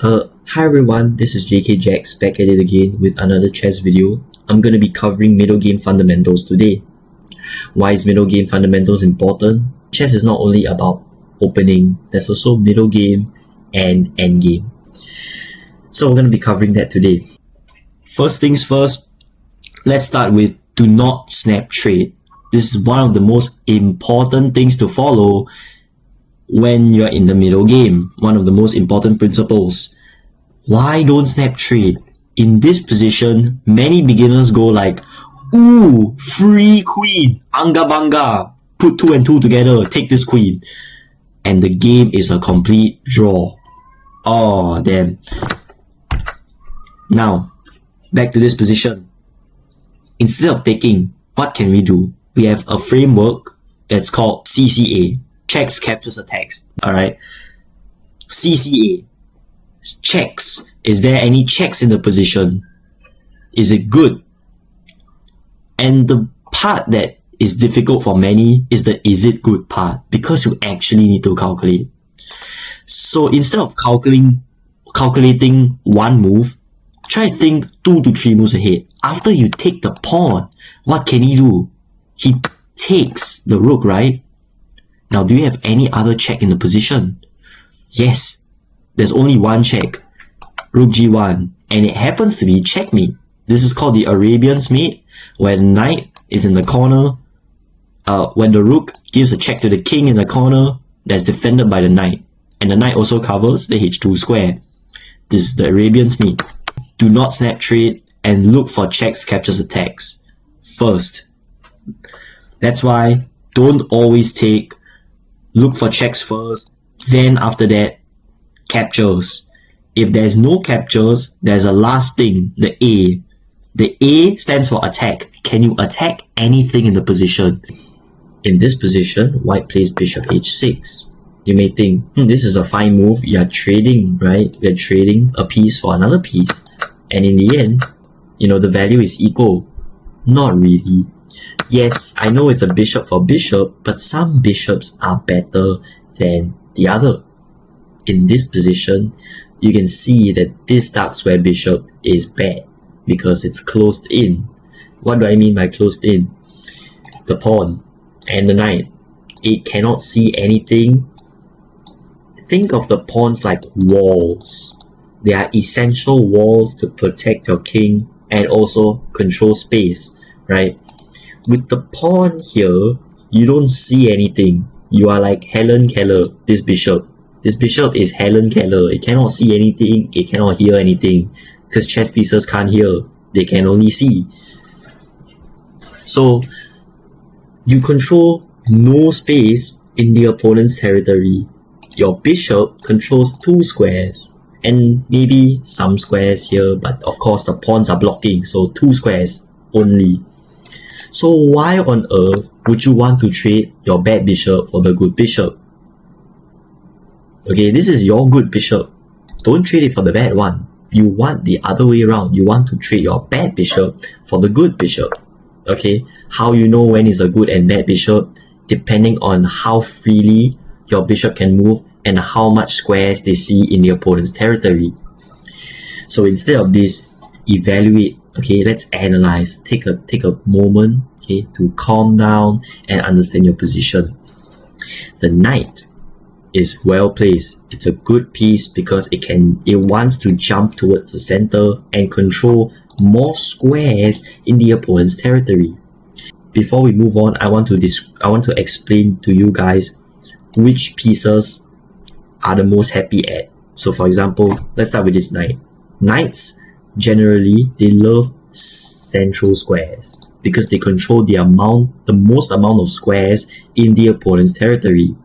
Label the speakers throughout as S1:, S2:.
S1: Hi everyone, this is JK Jax back at it again with another chess video. I'm going to be covering middle game fundamentals today. Why is middle game fundamentals important? Chess is not only about opening, there's also middle game and end game. So we're going to be covering that today. First things first, let's start with do not snap trade. This is one of the most important things to follow when you're in the middle game. One of the most important principles. Why don't snap trade? In this position, many beginners go like, ooh, free queen, anga banga, put 2 and 2 together, take this queen. And the game is a complete draw. Oh, damn. Now, back to this position. Instead of taking, what can we do? We have a framework that's called CCA. Checks, captures, attacks. Alright. CCA. Checks. Is there any checks in the position? Is it good? And the part that is difficult for many is the is it good part, because you actually need to calculate. So instead of calculating one move, try think 2 to 3 moves ahead. After you take the pawn, what can he do? He takes the rook, right? Now, do you have any other check in the position? Yes, there's only one check, rook g1, and it happens to be checkmate. This is called the Arabian's mate, where the knight is in the corner. When the rook gives a check to the king in the corner, that's defended by the knight, and the knight also covers the h2 square. This is the Arabian's mate. Do not snap trade and look for checks, captures, attacks first. That's why don't always take. Look for checks first, then after that, captures. If there's no captures, there's a last thing, the A. The A stands for attack. Can you attack anything in the position? In this position, white plays bishop h6. You may think, this is a fine move. You're trading, right? We're trading a piece for another piece. And in the end, the value is equal. Not really. Yes, I know it's a bishop for bishop, but some bishops are better than the other. In this position, you can see that this dark square bishop is bad because it's closed in. What do I mean by closed in? The pawn and the knight, it cannot see anything. Think of the pawns like walls. They are essential walls to protect your king and also control space, right? With the pawn here, you don't see anything. You are like Helen Keller, this bishop. This bishop is Helen Keller. It cannot see anything. It cannot hear anything. Because chess pieces can't hear. They can only see. So, you control no space in the opponent's territory. Your bishop controls 2 squares. And maybe some squares here. But of course, the pawns are blocking. So, 2 squares only. So why on earth would you want to trade your bad bishop for the good bishop? Okay, this is your good bishop. Don't trade it for the bad one. You want the other way around. You want to trade your bad bishop for the good bishop. Okay, how you know when it's a good and bad bishop? Depending on how freely your bishop can move and how much squares they see in the opponent's territory. So instead of this, evaluate. Okay, let's analyze. Take a moment, okay, to calm down and understand your position. The knight is well placed. It's a good piece because it wants to jump towards the center and control more squares in the opponent's territory. Before we move on, I want to explain to you guys which pieces are the most happy at. So for example, let's start with this knight. Knights, generally, they love central squares because they control the most amount of squares in the opponent's territory.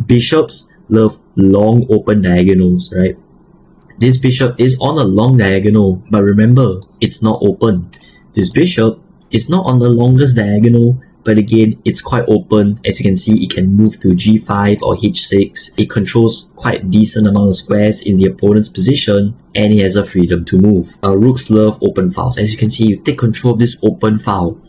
S1: Bishops love long open diagonals, right? This bishop is on a long diagonal, but remember, it's not open. This bishop is not on the longest diagonal, but again, it's quite open. As you can see, it can move to g5 or h6. It controls quite a decent amount of squares in the opponent's position, and it has a freedom to move. Rooks love open files. As you can see, you take control of this open file.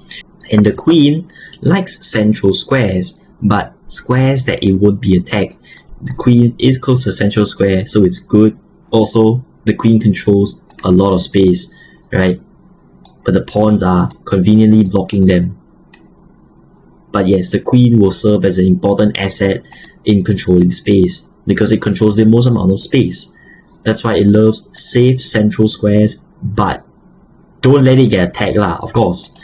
S1: And the queen likes central squares, but squares that it won't be attacked. The queen is close to a central square, so it's good. Also, the queen controls a lot of space, right? But the pawns are conveniently blocking them. But yes, the queen will serve as an important asset in controlling space because it controls the most amount of space. That's why it loves safe central squares, but don't let it get attacked lah, of course.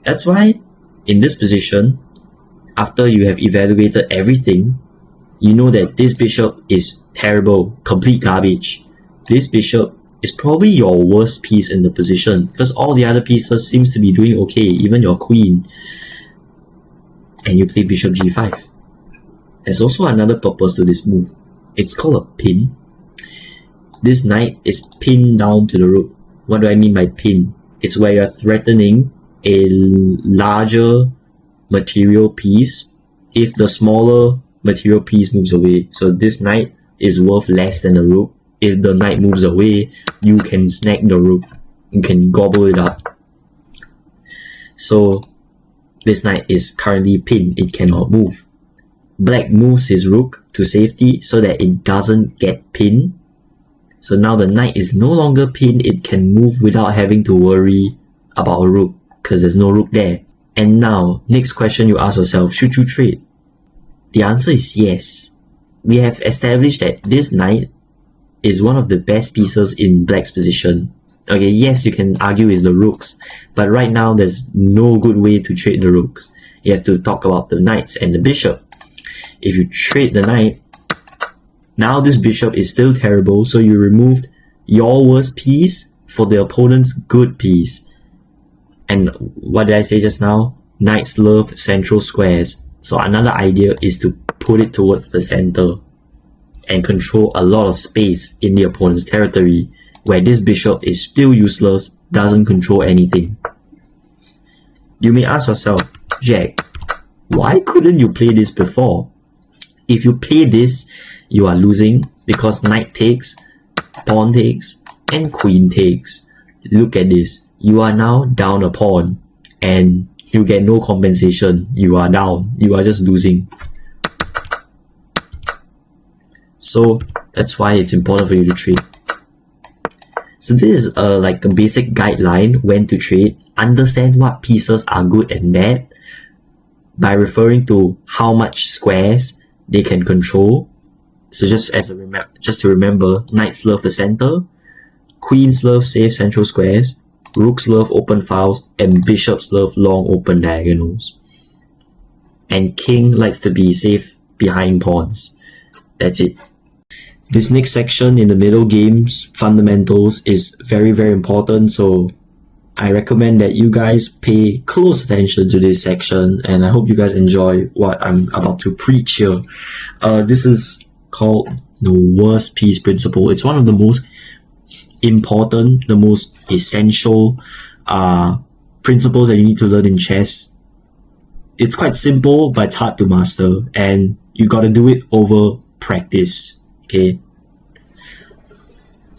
S1: That's why in this position, after you have evaluated everything, you know that this bishop is terrible, complete garbage. This bishop is probably your worst piece in the position because all the other pieces seems to be doing okay, even your queen. And you play bishop g5. There's also another purpose to this move. It's called a pin. This knight is pinned down to the rook. What do I mean by pin? It's where you're threatening a larger material piece if the smaller material piece moves away. So this knight is worth less than the rook. If the knight moves away, you can snag the rook. You can gobble it up. So this knight is currently pinned. It cannot move. Black moves his rook to safety so that it doesn't get pinned. So now the knight is no longer pinned. It can move without having to worry about a rook because there's no rook there. And now, next question you ask yourself, should you trade? The answer is yes. We have established that this knight is one of the best pieces in black's position. Okay, yes, you can argue it's the rooks, but right now there's no good way to trade the rooks. You have to talk about the knights and the bishop. If you trade the knight, now this bishop is still terrible, so you removed your worst piece for the opponent's good piece. And what did I say just now? Knights love central squares. So another idea is to put it towards the center and control a lot of space in the opponent's territory, where this bishop is still useless, doesn't control anything. You may ask yourself, Jack, why couldn't you play this before? If you play this, you are losing because knight takes, pawn takes, and queen takes. Look at this. You are now down a pawn and you get no compensation. You are down. You are just losing. So that's why it's important for you to trade. So this is like a basic guideline when to trade. Understand what pieces are good and bad by referring to how much squares they can control. So just to remember, knights love the center, queens love safe central squares, rooks love open files, and bishops love long open diagonals. And king likes to be safe behind pawns. That's it. This next section in the middle games fundamentals is very, very important, so I recommend that you guys pay close attention to this section, and I hope you guys enjoy what I'm about to preach here. This is called the worst piece principle. It's one of the most important, the most essential principles that you need to learn in chess. It's quite simple, but it's hard to master, and you gotta do it over practice. Okay.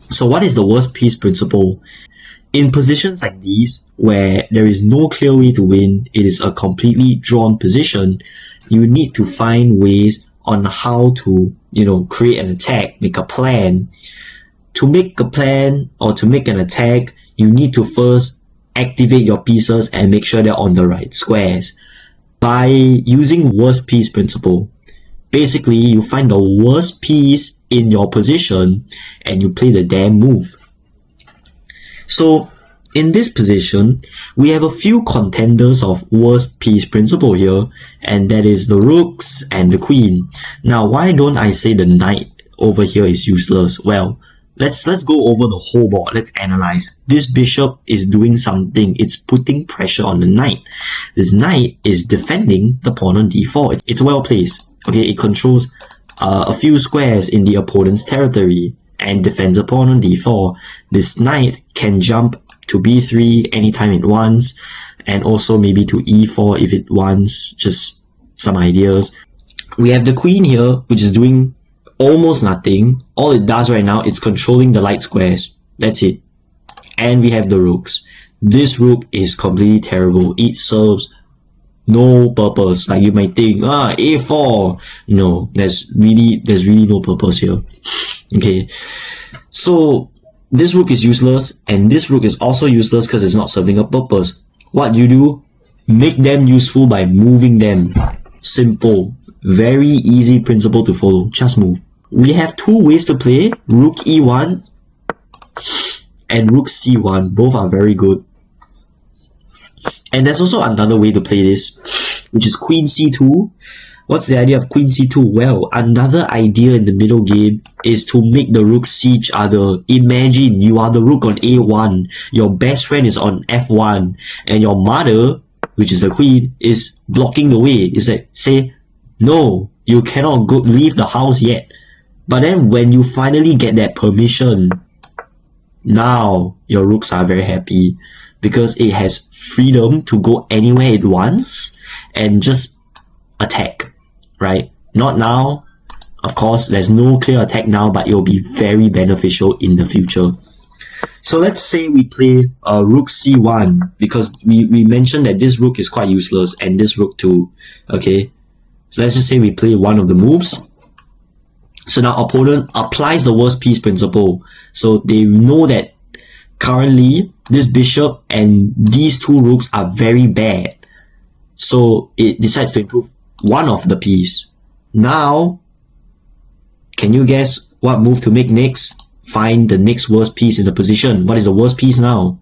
S1: So what is the worst piece principle? In positions like these, where there is no clear way to win, it is a completely drawn position, you need to find ways on how to, create an attack, make a plan. To make a plan or to make an attack, you need to first activate your pieces and make sure they're on the right squares. By using worst piece principle, basically you find the worst piece in your position and you play the damn move. So in this position, we have a few contenders of worst piece principle here, and that is the rooks and the queen. Now, why don't I say the knight over here is useless? Well, let's go over the whole board. Let's analyze. This bishop is doing something. It's putting pressure on the knight. This knight is defending the pawn on d4. It's well placed. Okay, it controls a few squares in the opponent's territory and defends a pawn on d4. This knight can jump to b3 anytime it wants, and also maybe to e4 if it wants. Just some ideas. We have the queen here, which is doing almost nothing. All it does right now is controlling the light squares. That's it. And we have the rooks. This rook is completely terrible. It serves no purpose. Like you might think, a4. No, there's really no purpose here. Okay, so this rook is useless, and this rook is also useless because it's not serving a purpose. What you do? Make them useful by moving them. Simple. Very easy principle to follow. Just move. We have two ways to play. Rook e1 and rook c1. Both are very good. And there's also another way to play this, which is queen c2. What's the idea of queen c2? Well, another idea in the middle game is to make the rooks see each other. Imagine you are the rook on a1, your best friend is on f1, and your mother, which is the queen, is blocking the way. It's like, say, no, you cannot go leave the house yet. But then when you finally get that permission, now your rooks are very happy because it has freedom to go anywhere it wants and just attack, right? Not now. Of course, there's no clear attack now, but it will be very beneficial in the future. So let's say we play rook c1 because we mentioned that this rook is quite useless and this rook too. Okay, so let's just say we play one of the moves. So now opponent applies the worst piece principle. So they know that currently this bishop and these two rooks are very bad. So it decides to improve one of the piece. Now, can you guess what move to make next? Find the next worst piece in the position. What is the worst piece now?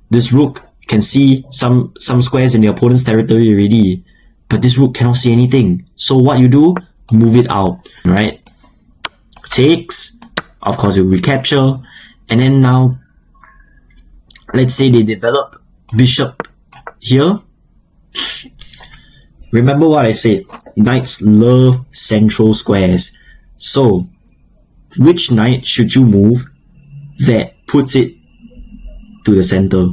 S1: This rook can see some squares in the opponent's territory already, but this rook cannot see anything. So what you do? Move it out, right? Takes, of course you recapture, and then now, let's say they develop bishop here. Remember what I said, knights love central squares. So, which knight should you move that puts it to the center?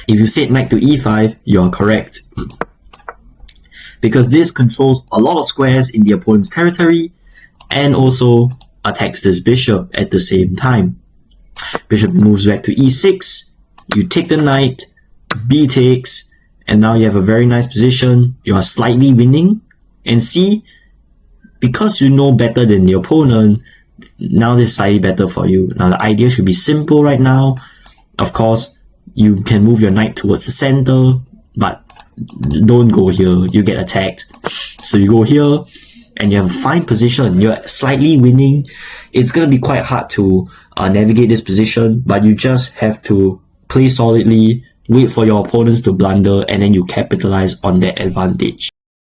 S1: If you said knight to e5, you are correct. Because this controls a lot of squares in the opponent's territory and also attacks this bishop at the same time. Bishop moves back to e6, you take the knight, b takes, and now you have a very nice position. You are slightly winning, and see, because you know better than the opponent, now this is slightly better for you. Now the idea should be simple right now. Of course, you can move your knight towards the center, but don't go here, you get attacked. So you go here, and you have a fine position. You're slightly winning. It's going to be quite hard to navigate this position, but you just have to play solidly, wait for your opponents to blunder, and then you capitalize on that advantage.